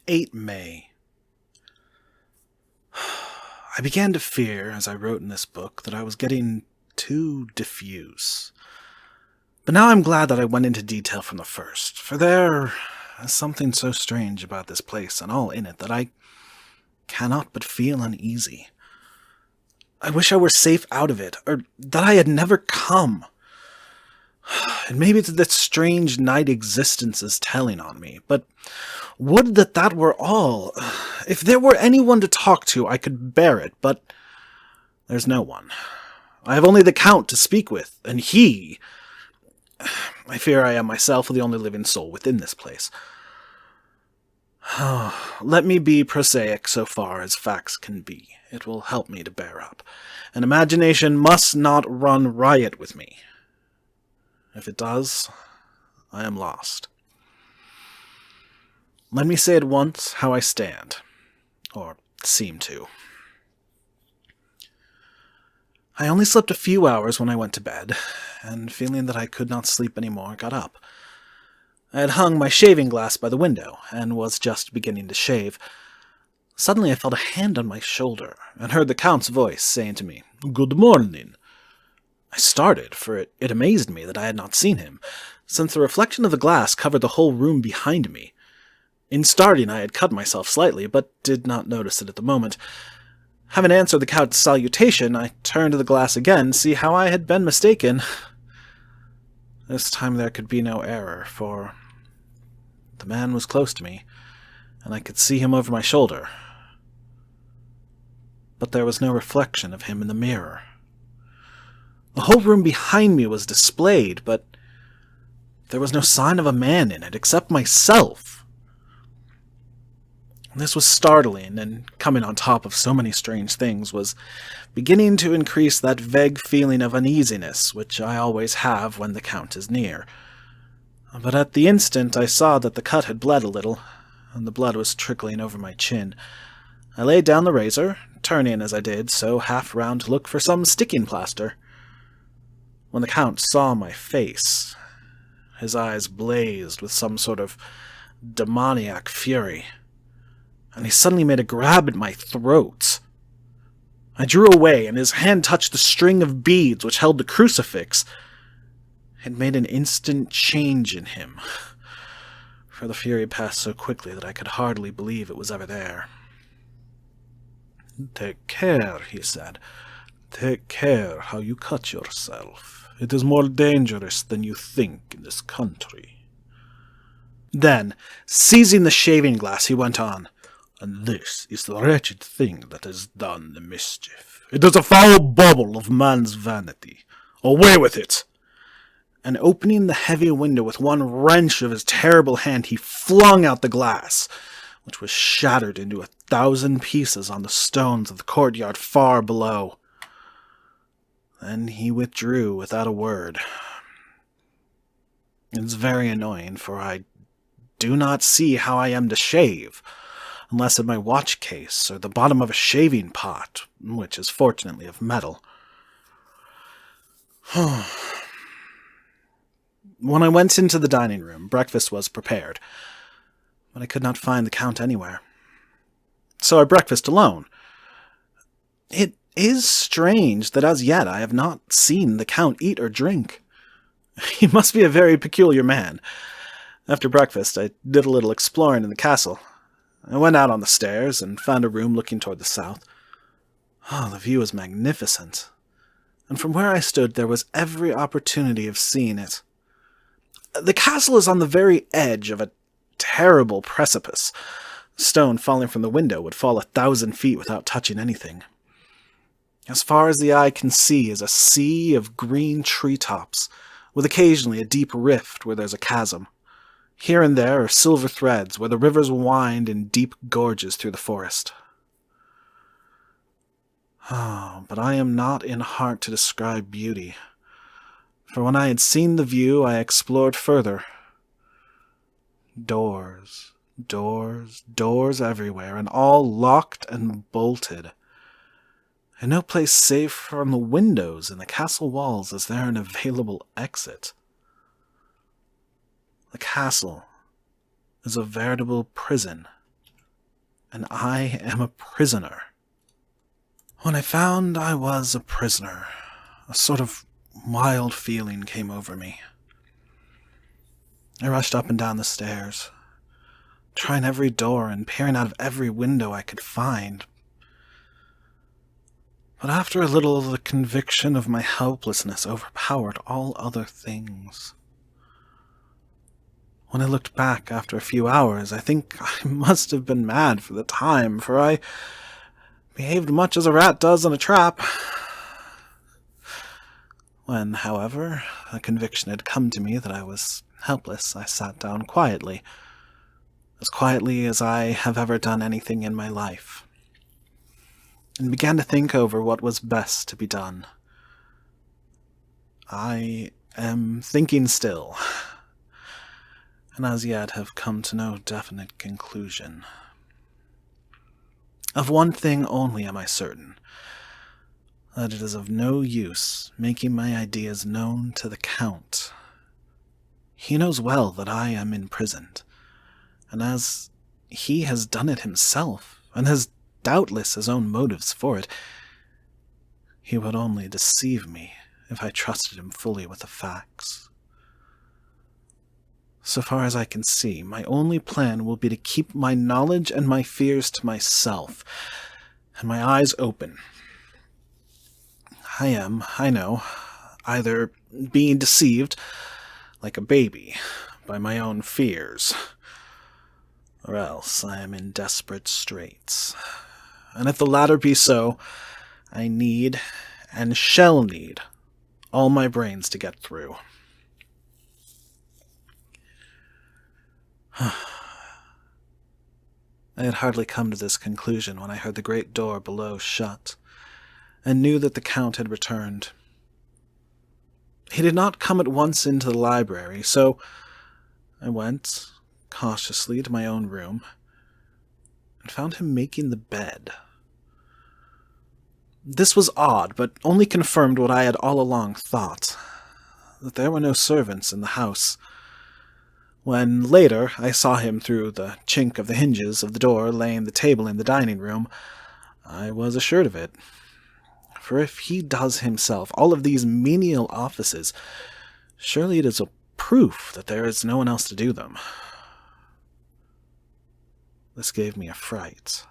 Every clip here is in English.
8 May. I began to fear, as I wrote in this book, that I was getting too diffuse. But now I'm glad that I went into detail from the first, for there is something so strange about this place and all in it that I cannot but feel uneasy. I wish I were safe out of it, or that I had never come. And maybe that strange night existence is telling on me, but would that were all. If there were anyone to talk to, I could bear it, but there's no one. I have only the Count to speak with, and he... I fear I am myself the only living soul within this place. Let me be prosaic so far as facts can be. It will help me to bear up, and imagination must not run riot with me. If it does, I am lost. Let me say at once how I stand, or seem to. I only slept a few hours when I went to bed, and feeling that I could not sleep any more, got up. I had hung my shaving glass by the window, and was just beginning to shave. Suddenly I felt a hand on my shoulder, and heard the Count's voice saying to me, "Good morning." I started, for it amazed me that I had not seen him, since the reflection of the glass covered the whole room behind me. In starting I had cut myself slightly, but did not notice it at the moment. Having answered the Count's salutation, I turned to the glass again, to see how I had been mistaken. This time there could be no error, for the man was close to me, and I could see him over my shoulder. But there was no reflection of him in the mirror. The whole room behind me was displayed, but there was no sign of a man in it, except myself. This was startling, and coming on top of so many strange things, was beginning to increase that vague feeling of uneasiness which I always have when the Count is near. But at the instant I saw that the cut had bled a little, and the blood was trickling over my chin. I laid down the razor, turning as I did so half round to look for some sticking plaster. When the Count saw my face, his eyes blazed with some sort of demoniac fury, and he suddenly made a grab at my throat. I drew away, and his hand touched the string of beads which held the crucifix. It made an instant change in him, for the fury passed so quickly that I could hardly believe it was ever there. "Take care," he said. "Take care how you cut yourself. It is more dangerous than you think in this country." Then, seizing the shaving glass, he went on, "And this is the wretched thing that has done the mischief. It is a foul bauble of man's vanity. Away with it!" And opening the heavy window with one wrench of his terrible hand, he flung out the glass, which was shattered into 1,000 pieces on the stones of the courtyard far below. Then he withdrew without a word. It's very annoying, for I do not see how I am to shave, unless in my watch case or the bottom of a shaving pot, which is fortunately of metal. When I went into the dining room, breakfast was prepared, but I could not find the Count anywhere. So I breakfasted alone. It is strange that as yet I have not seen the Count eat or drink. He must be a very peculiar man. After breakfast, I did a little exploring in the castle. I went out on the stairs and found a room looking toward the south. The view was magnificent, and from where I stood there was every opportunity of seeing it. The castle is on the very edge of a terrible precipice. A stone falling from the window would fall 1,000 feet without touching anything. As far as the eye can see is a sea of green treetops, with occasionally a deep rift where there's a chasm. Here and there are silver threads where the rivers wind in deep gorges through the forest. But I am not in heart to describe beauty, for when I had seen the view I explored further. Doors, doors, doors everywhere, and all locked and bolted. In no place save from the windows in the castle walls is there an available exit. The castle is a veritable prison, and I am a prisoner. When I found I was a prisoner, a sort of wild feeling came over me. I rushed up and down the stairs, trying every door and peering out of every window I could find. But after a little, the conviction of my helplessness overpowered all other things. When I looked back after a few hours, I think I must have been mad for the time, for I behaved much as a rat does in a trap. When, however, a conviction had come to me that I was helpless, I sat down quietly, as quietly as I have ever done anything in my life, and began to think over what was best to be done. I am thinking still, and as yet have come to no definite conclusion. Of one thing only am I certain, that it is of no use making my ideas known to the Count. He knows well that I am imprisoned, and as he has done it himself, and has doubtless his own motives for it, he would only deceive me if I trusted him fully with the facts. So far as I can see, my only plan will be to keep my knowledge and my fears to myself, and my eyes open. I am, I know, either being deceived, like a baby, by my own fears, or else I am in desperate straits. And if the latter be so, I need, and shall need, all my brains to get through. I had hardly come to this conclusion when I heard the great door below shut, and knew that the Count had returned. He did not come at once into the library, so I went cautiously to my own room, and found him making the bed. This was odd, but only confirmed what I had all along thought, that there were no servants in the house. When, later, I saw him through the chink of the hinges of the door laying the table in the dining room, I was assured of it. For if he does himself all of these menial offices, surely it is a proof that there is no one else to do them. This gave me a fright.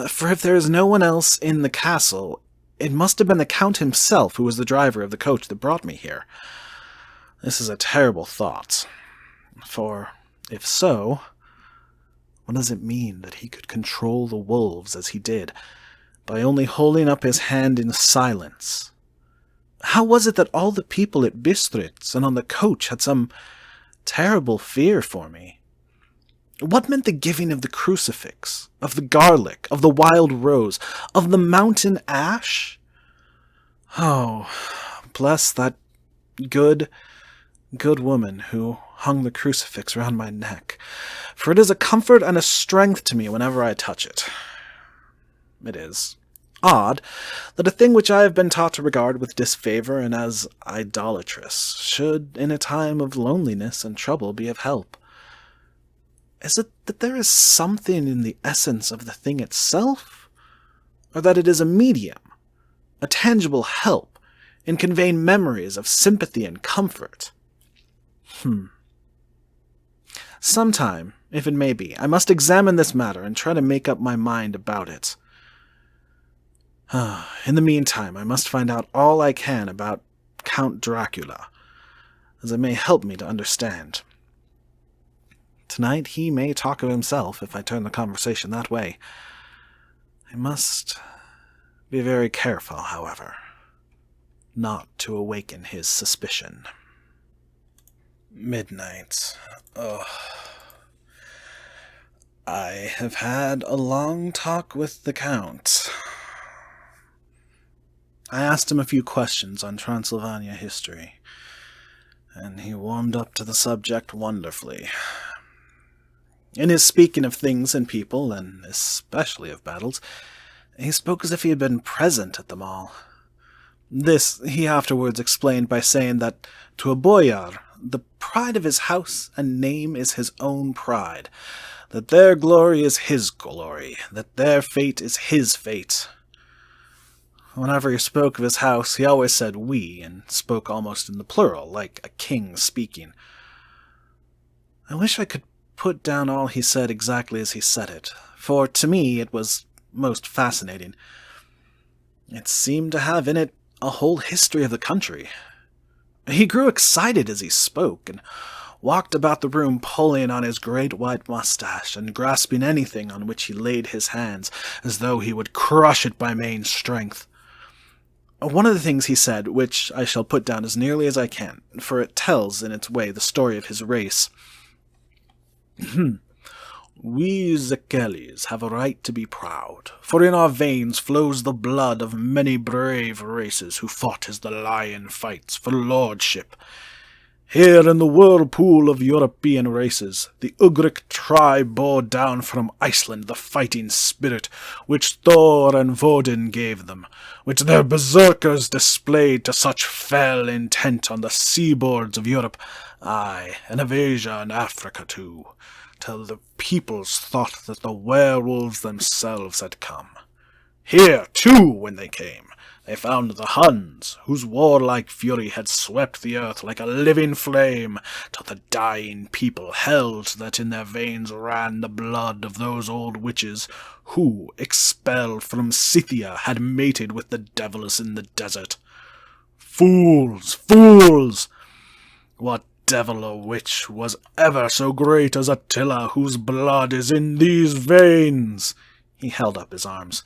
For if there is no one else in the castle, it must have been the Count himself who was the driver of the coach that brought me here. This is a terrible thought, for, if so, what does it mean that he could control the wolves as he did, by only holding up his hand in silence? How was it that all the people at Bistritz and on the coach had some terrible fear for me? What meant the giving of the crucifix, of the garlic, of the wild rose, of the mountain ash? Oh, bless that good woman who hung the crucifix round my neck, for it is a comfort and a strength to me whenever I touch it. It is odd that a thing which I have been taught to regard with disfavor and as idolatrous should, in a time of loneliness and trouble, be of help. Is it that there is something in the essence of the thing itself, or that it is a medium, a tangible help, in conveying memories of sympathy and comfort? Sometime, if it may be, I must examine this matter and try to make up my mind about it. In the meantime, I must find out all I can about Count Dracula, as it may help me to understand. Tonight he may talk of himself if I turn the conversation that way. I must be very careful, however, not to awaken his suspicion. Midnight. I have had a long talk with the Count. I asked him a few questions on Transylvania history, and he warmed up to the subject wonderfully. In his speaking of things and people, and especially of battles, he spoke as if he had been present at them all. This he afterwards explained by saying that to a boyar, the pride of his house and name is his own pride, that their glory is his glory, that their fate is his fate. Whenever he spoke of his house, he always said we, and spoke almost in the plural, like a king speaking. I wish I could put down all he said exactly as he said it, for to me it was most fascinating. It seemed to have in it a whole history of the country. He grew excited as he spoke, and walked about the room pulling on his great white mustache and grasping anything on which he laid his hands, as though he would crush it by main strength. One of the things he said, which I shall put down as nearly as I can, for it tells in its way the story of his race. We Zekelis have a right to be proud, for in our veins flows the blood of many brave races who fought as the lion fights for lordship. Here in the whirlpool of European races, the Ugric tribe bore down from Iceland the fighting spirit which Thor and Vodin gave them, which their berserkers displayed to such fell intent on the seaboards of Europe, aye, and of Asia and Africa too, till the peoples thought that the werewolves themselves had come. Here, too, when they came, they found the Huns, whose warlike fury had swept the earth like a living flame, till the dying people held that in their veins ran the blood of those old witches, who, expelled from Scythia, had mated with the devils in the desert. Fools! Fools! What devil or witch was ever so great as Attila, whose blood is in these veins? He held up his arms.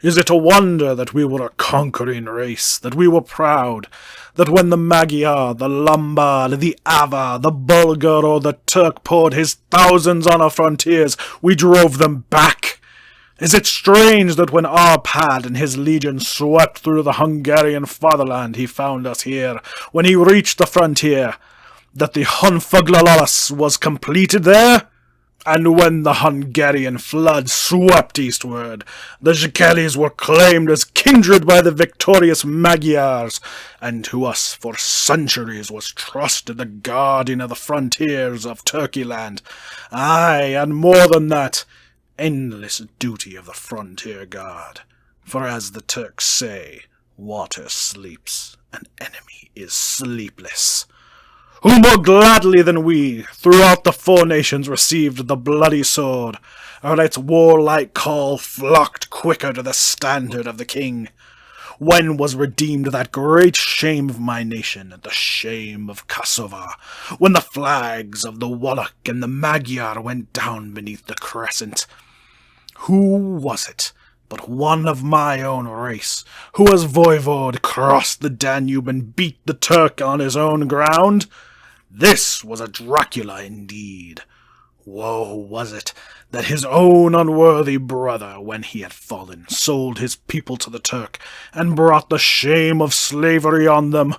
Is it a wonder that we were a conquering race, that we were proud, that when the Magyar, the Lombard, the Avar, the Bulgar, or the Turk poured his thousands on our frontiers, we drove them back? Is it strange that when Arpad and his legion swept through the Hungarian fatherland, he found us here, when he reached the frontier, that the Hunfuglalas was completed there? And when the Hungarian flood swept eastward, the Zekelis were claimed as kindred by the victorious Magyars, and to us for centuries was trusted the guarding of the frontiers of Turkeyland. Aye, and more than that, endless duty of the frontier guard. For as the Turks say, water sleeps, and enemy is sleepless. Who more gladly than we, throughout the four nations, received the bloody sword, or its warlike call flocked quicker to the standard of the king? When was redeemed that great shame of my nation, the shame of Kosovo, when the flags of the Wallach and the Magyar went down beneath the crescent? Who was it but one of my own race, who as voivode crossed the Danube and beat the Turk on his own ground? This was a Dracula indeed. Woe was it that his own unworthy brother, when he had fallen, sold his people to the Turk, and brought the shame of slavery on them.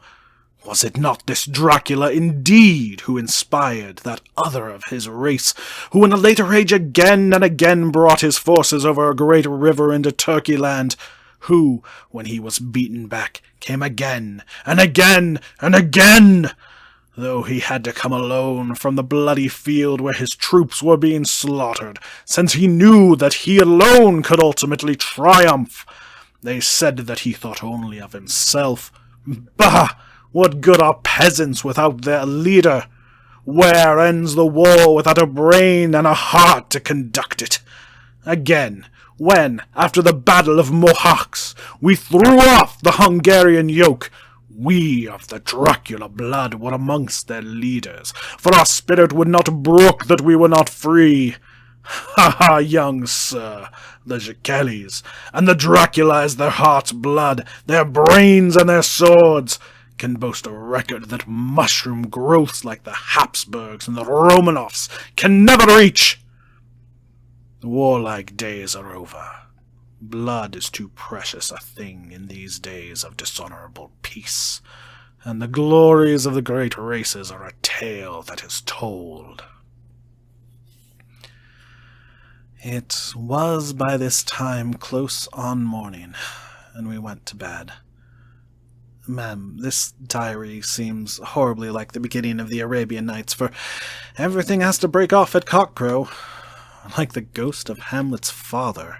Was it not this Dracula indeed who inspired that other of his race, who in a later age again and again brought his forces over a great river into Turkeyland, who, when he was beaten back, came again and again and again, though he had to come alone from the bloody field where his troops were being slaughtered, since he knew that he alone could ultimately triumph? They said that he thought only of himself. Bah! What good are peasants without their leader? Where ends the war without a brain and a heart to conduct it? Again, when, after the Battle of Mohacs, we threw off the Hungarian yoke, we of the Dracula blood were amongst their leaders, for our spirit would not brook that we were not free. Ha ha, young sir, the Zekelis, and the Dracula is their heart's blood, their brains and their swords, can boast a record that mushroom growths like the Habsburgs and the Romanovs can never reach. The warlike days are over. Blood is too precious a thing in these days of dishonorable peace, and the glories of the great races are a tale that is told. It was by this time close on morning, and we went to bed. Ma'am, this diary seems horribly like the beginning of the Arabian Nights, for everything has to break off at cockcrow. like the ghost of Hamlet's father.